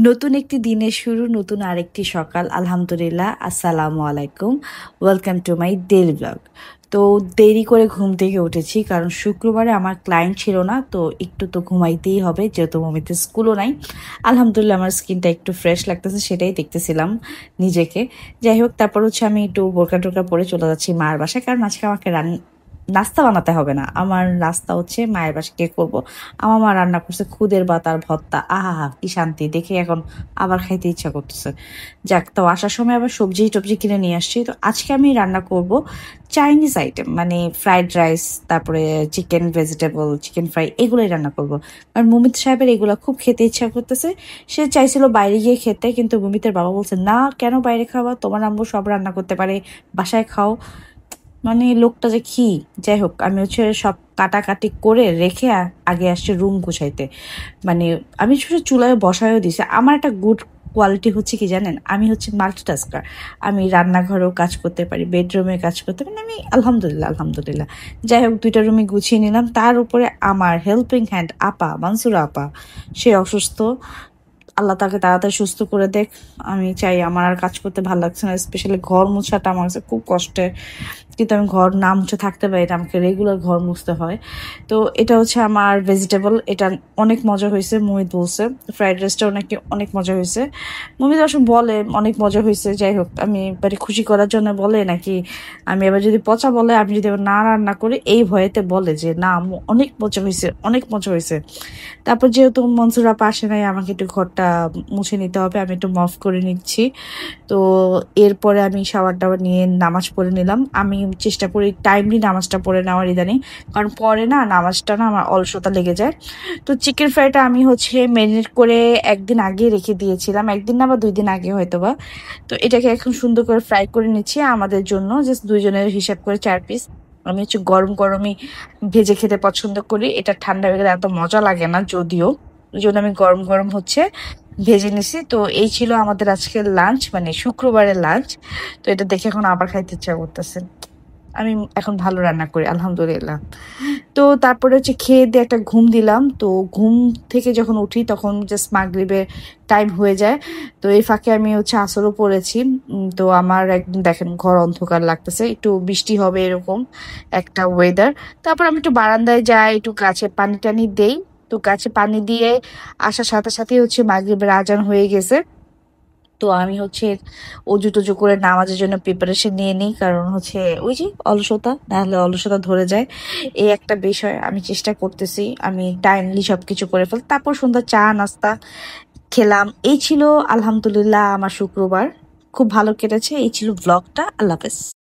নতুন একটি দিনের শুরু, নতুন আরেকটি সকাল। আলহামদুলিল্লাহ, আসসালামু আলাইকুম। Welcome to my daily blog. তো দেরি করে ঘুম থেকে উঠেছি, কারণ শুক্রবারে আমার ক্লায়েন্ট ছিল না, তো একটু তো ঘুমাইতেই হবে, যেহেতু মমিতে স্কুলও নাই। আলহামদুলিল্লাহ, আমার স্কিনটা একটু ফ্রেশ লাগতেছে, সেটাই দেখতেছিলাম নিজেকে। যাই হোক, তারপর হচ্ছে আমি একটু বোরকা টোরকা পরে চলে যাচ্ছি মার বাসায়, কারণ আজকে আমাকে নাস্তা বানাতে হবে না। আমার নাস্তা হচ্ছে মায়ের বাসায় কে করবো। আমার মা রান্না করছে খুদের বাতার ভর্তা, আহা হা কি শান্তি, দেখে এখন আবার খাইতে ইচ্ছা করতেছে। যাক, তো আসার সময় আবার সবজি টবজি কিনে নিয়ে আসছি। তো আজকে আমি রান্না করব চাইনিজ আইটেম, মানে ফ্রাইড রাইস, তারপরে চিকেন ভেজিটেবল, চিকেন ফ্রাই, এগুলোই রান্না করব। কারণ মুমিত সাহেবের এগুলো খুব খেতে ইচ্ছা করতেছে। সে চাইছিল বাইরে গিয়ে খেতে, কিন্তু মুমিতের বাবা বলছে না, কেন বাইরে খাওয়া, তোমার আম্মু সব রান্না করতে পারে, বাসায় খাও। মানে লোকটা যে কি। যাই হোক, আমি হচ্ছে সব কাটাকাটি করে রেখে আগে আসছে রুম গুছাইতে। মানে আমি শুধু চুলায় বসায়ও দিছি। আমার একটা গুড কোয়ালিটি হচ্ছে কি জানেন, আমি হচ্ছে মাল্টিটাস্কার। আমি রান্নাঘরেও কাজ করতে পারি, বেডরুমে কাজ করতে পারি, আমি আলহামদুলিল্লাহ আলহামদুলিল্লাহ। যাই হোক, দুইটা রুমে গুছিয়ে নিলাম। তার উপরে আমার হেল্পিং হ্যান্ড আপা, মানসুরা আপা, সে অসুস্থ। আল্লাহ তাকে তাড়াতাড়ি সুস্থ করে দেখ। আমি চাই, আমার আর কাজ করতে ভালো লাগছে না, স্পেশালি ঘর মুছাটা আমার কাছে খুব কষ্টের। কিন্তু আমি ঘর না মুছে থাকতে পারি না, আমাকে রেগুলার ঘর মুছতে হয়। তো এটা হচ্ছে আমার ভেজিটেবল, এটা অনেক মজা হয়েছে। মোহিত বলছে ফ্রাইড রাইসটাও নাকি অনেক মজা হয়েছে। মোহিত আসলে বলে অনেক মজা হয়েছে। যাই হোক, আমি এবারে খুশি করার জন্য বলে নাকি, আমি এবার যদি পচা বলে, আমি যদি এবার না রান্না করি, এই ভয়েতে বলে যে না আম্মু অনেক মজা হয়েছে, অনেক মজা হয়েছে। তারপর যেহেতু মনসুরা পাশে নাই, আমাকে একটু ঘরটা মুছে নিতে হবে, আমি একটু মফ করে নিচ্ছি। তো এরপরে আমি শাওয়ার টাওয়ার নিয়ে নামাজ পড়ে নিলাম। আমি চেষ্টা করি টাইমলি নামাজটা পড়ে নেওয়ার ইদানিং, কারণ পরে না নামাজটা না আমার অলসতা লেগে যায়। তো চিকেন ফ্রাইটা আমি হচ্ছে ম্যারিনেট করে একদিন আগে রেখে দিয়েছিলাম, একদিন না বা 2 দিন আগে হয়তো বা। তো এটাকে এখন সুন্দর করে ফ্রাই করে নিচ্ছি আমাদের জন্য, জাস্ট 2 জনের হিসাব করে 4 পিস। আমি হচ্ছে গরম গরমই ভেজে খেতে পছন্দ করি, এটা ঠান্ডা হয়ে গেলে এত মজা লাগে না যদিও। ওই জন্য আমি গরম গরম হচ্ছে ভেজে নিছি। তো এই ছিল আমাদের আজকের লাঞ্চ, মানে শুক্রবারের লাঞ্চ। তো এটা দেখে এখন আবার খাইতে ইচ্ছা করতেছে। আমি এখন ভালো রান্না করি আলহামদুলিল্লাহ। তো তারপরে হচ্ছে খেয়ে দিয়ে একটা ঘুম দিলাম। তো ঘুম থেকে যখন উঠি তখন জাস্ট মাগরিবের টাইম হয়ে যায়। তো এই ফাঁকে আমি হচ্ছে আসরও পড়েছি। তো আমার একদিন দেখেন ঘর অন্ধকার লাগতেছে, একটু বৃষ্টি হবে এরকম একটা ওয়েদার। তারপর আমি একটু বারান্দায় যাই, একটু গাছে পানি টানি দেই। তো গাছে পানি দিয়ে আসার সাথে সাথে হচ্ছে মাগরিবের আজান হয়ে গেছে। তো আমি হচ্ছে অজু টজু করে নামাজের জন্য প্রিপারেশন নিয়ে নিই, কারণ হচ্ছে ওই যে অলসতা, নাহলে অলসতা ধরে যায়। এই একটা বিষয় আমি চেষ্টা করতেছি আমি টাইমলি সবকিছু করে ফেল। তারপর সন্ধ্যা চা নাস্তা খেলাম। এই ছিল আলহামদুলিল্লাহ আমার শুক্রবার, খুব ভালো কেটেছে। এই ছিল ব্লগটা। আল্লাহ হাফেজ।